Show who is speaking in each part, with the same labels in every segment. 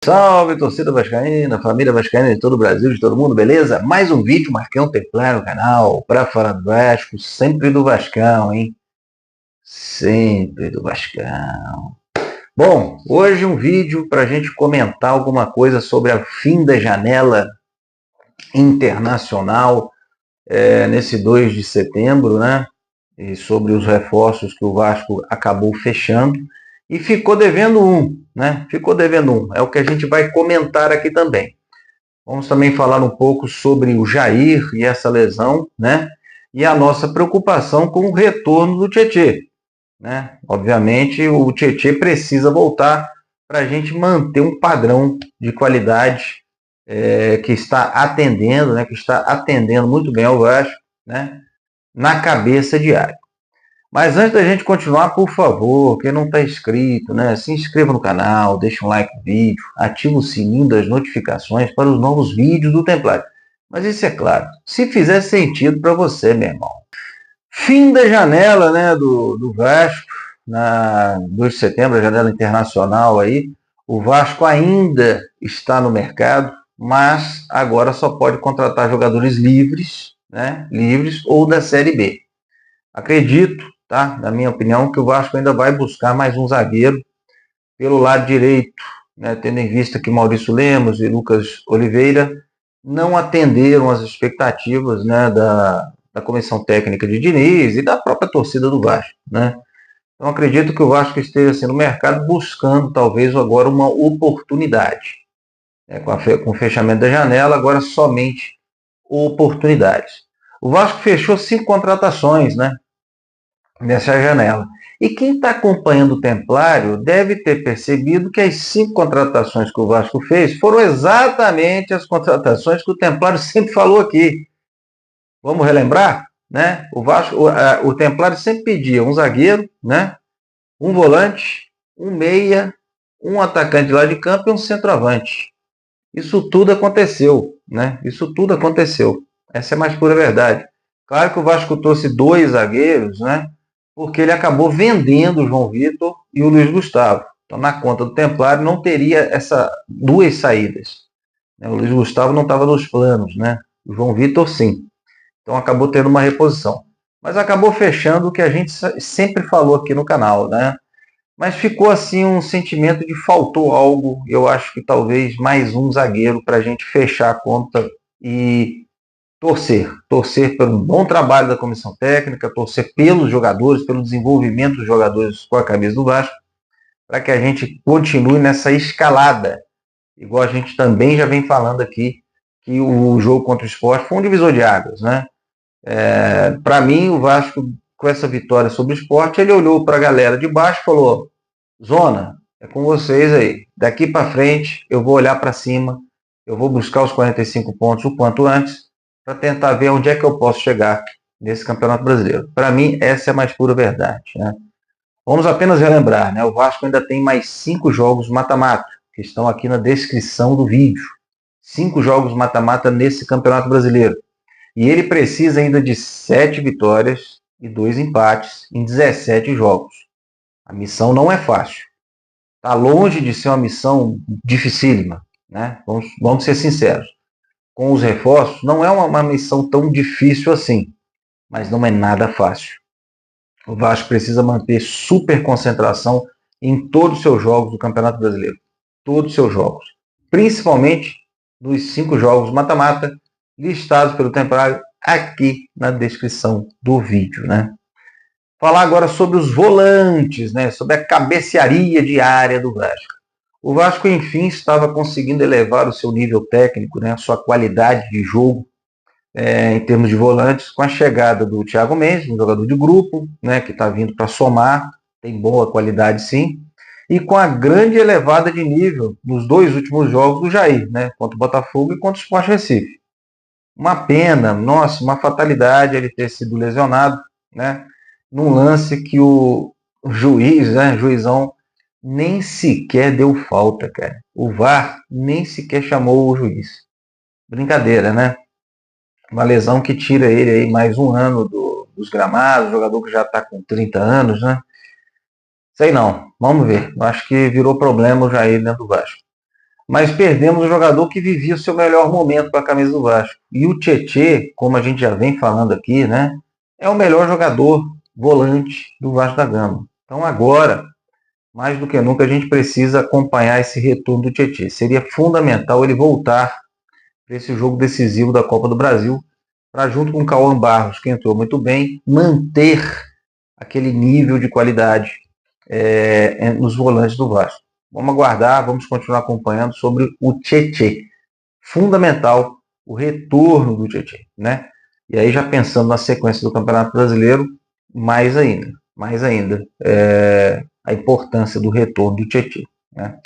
Speaker 1: Salve, torcida vascaína, família vascaína de todo o Brasil, de todo mundo, beleza? Mais um vídeo, Marcão Templário no canal, para falar do Vasco, sempre do Vascão, hein? Sempre do Vascão. Bom, hoje um vídeo para a gente comentar alguma coisa sobre o fim da janela internacional, nesse 2 de setembro, né? E sobre os reforços que o Vasco acabou fechando e ficou devendo um, né? Ficou devendo um. É o que a gente vai comentar aqui também. Vamos também falar um pouco sobre o Jair e essa lesão, né? E a nossa preocupação com o retorno do Tietê, né? Obviamente, o Tietê precisa voltar para a gente manter um padrão de qualidade que está atendendo, né? Que está atendendo muito bem ao Vasco, né? Na cabeça de área. Mas antes da gente continuar, por favor, quem não está inscrito, né, se inscreva no canal, deixa um like no vídeo, ativa o sininho das notificações para os novos vídeos do Templário. Mas isso é claro, se fizer sentido para você, meu irmão. Fim da janela, né, do Vasco, na 2 de setembro, a janela internacional aí. O Vasco ainda está no mercado, mas agora só pode contratar jogadores livres, né, livres ou da Série B. Acredito, tá? Na minha opinião, que o Vasco ainda vai buscar mais um zagueiro pelo lado direito, né? Tendo em vista que Maurício Lemos e Lucas Oliveira não atenderam as expectativas, né, da comissão técnica de Diniz e da própria torcida do Vasco, né? Então acredito que o Vasco esteja assim, no mercado buscando talvez agora uma oportunidade, né? Com o fechamento da janela, agora somente oportunidades. O Vasco fechou 5 contratações, né, nessa janela. E quem está acompanhando o Templário deve ter percebido que as 5 contratações que o Vasco fez foram exatamente as contratações que o Templário sempre falou aqui. Vamos relembrar? Né? O Templário sempre pedia um zagueiro, né? Um volante, um meia, um atacante de lado de campo e um centroavante. Isso tudo aconteceu, né? Isso tudo aconteceu. Essa é a mais pura verdade. Claro que o Vasco trouxe 2 zagueiros, né? Porque ele acabou vendendo o João Vitor e o Luiz Gustavo. Então, na conta do Templário, não teria essas 2 saídas. O Luiz Gustavo não estava nos planos, né? O João Vitor, sim. Então, acabou tendo uma reposição. Mas acabou fechando o que a gente sempre falou aqui no canal, né? Mas ficou assim um sentimento de faltou algo. Eu acho que talvez mais um zagueiro para a gente fechar a conta e torcer pelo bom trabalho da comissão técnica, torcer pelos jogadores, pelo desenvolvimento dos jogadores com a camisa do Vasco, para que a gente continue nessa escalada, igual a gente também já vem falando aqui, que o jogo contra o Sport foi um divisor de águas, né? Para mim, o Vasco, com essa vitória sobre o Sport, ele olhou para a galera de baixo e falou: Zona, é com vocês aí, daqui para frente eu vou olhar para cima, eu vou buscar os 45 pontos o quanto antes, para tentar ver onde é que eu posso chegar nesse Campeonato Brasileiro. Para mim, essa é a mais pura verdade, né? Vamos apenas relembrar, né? O Vasco ainda tem mais 5 jogos mata-mata, que estão aqui na descrição do vídeo. 5 jogos mata-mata nesse Campeonato Brasileiro. E ele precisa ainda de 7 vitórias e 2 empates em 17 jogos. A missão não é fácil. Está longe de ser uma missão dificílima, né? Vamos ser sinceros. Com os reforços, não é uma missão tão difícil assim, mas não é nada fácil. O Vasco precisa manter super concentração em todos os seus jogos do Campeonato Brasileiro. Todos os seus jogos. Principalmente nos 5 jogos mata-mata, listados pelo Templário aqui na descrição do vídeo, né? Falar agora sobre os volantes, né? Sobre a cabecearia diária do Vasco. O Vasco, enfim, estava conseguindo elevar o seu nível técnico, né, a sua qualidade de jogo em termos de volantes, com a chegada do Thiago Mendes, um jogador de grupo, né, que está vindo para somar, tem boa qualidade sim, e com a grande elevada de nível nos 2 últimos jogos do Jair, né, contra o Botafogo e contra o Sport Recife. Uma pena, nossa, uma fatalidade ele ter sido lesionado, né, num lance que o juiz, né, juizão, nem sequer deu falta, cara. O VAR nem sequer chamou o juiz. Brincadeira, né? Uma lesão que tira ele aí mais um ano dos gramados, jogador que já está com 30 anos, né? Sei não, vamos ver. Eu acho que virou problema já aí dentro do Vasco. mas perdemos o jogador que vivia o seu melhor momento com a camisa do Vasco. E o Tietê, como a gente já vem falando aqui, né, é o melhor jogador volante do Vasco da Gama. Então agora, mais do que nunca, a gente precisa acompanhar esse retorno do Tietê. Seria fundamental ele voltar para esse jogo decisivo da Copa do Brasil, para junto com o Cauã Barros, que entrou muito bem, manter aquele nível de qualidade nos volantes do Vasco. Vamos aguardar, vamos continuar acompanhando sobre o Tietê. Fundamental o retorno do Tietê, né? E aí já pensando na sequência do Campeonato Brasileiro, mais ainda, a importância do retorno do Tietê, né?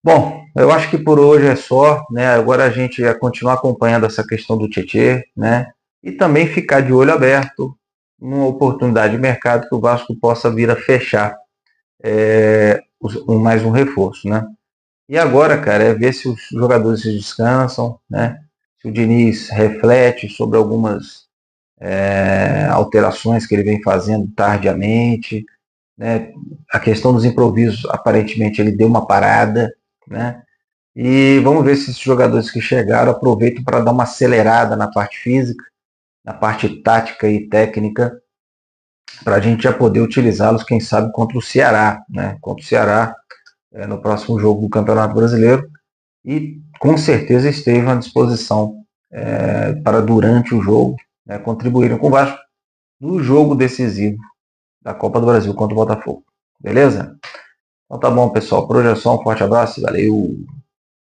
Speaker 1: Bom, eu acho que por hoje é só, né? Agora a gente vai continuar acompanhando essa questão do Tietê, né? E também ficar de olho aberto numa oportunidade de mercado que o Vasco possa vir a fechar mais um reforço, né? E agora, cara, é ver se os jogadores se descansam, né? Se o Diniz reflete sobre algumas alterações que ele vem fazendo tardiamente, né? A questão dos improvisos, aparentemente, ele deu uma parada, né? E vamos ver se esses jogadores que chegaram aproveitam para dar uma acelerada na parte física, na parte tática e técnica, para a gente já poder utilizá-los, quem sabe, contra o Ceará, né? Contra o Ceará, no próximo jogo do Campeonato Brasileiro. E com certeza estejam à disposição para durante o jogo, né, contribuírem com o Vasco no jogo decisivo da Copa do Brasil contra o Botafogo. Beleza? Então tá bom, pessoal. Por hoje é só um forte abraço e valeu!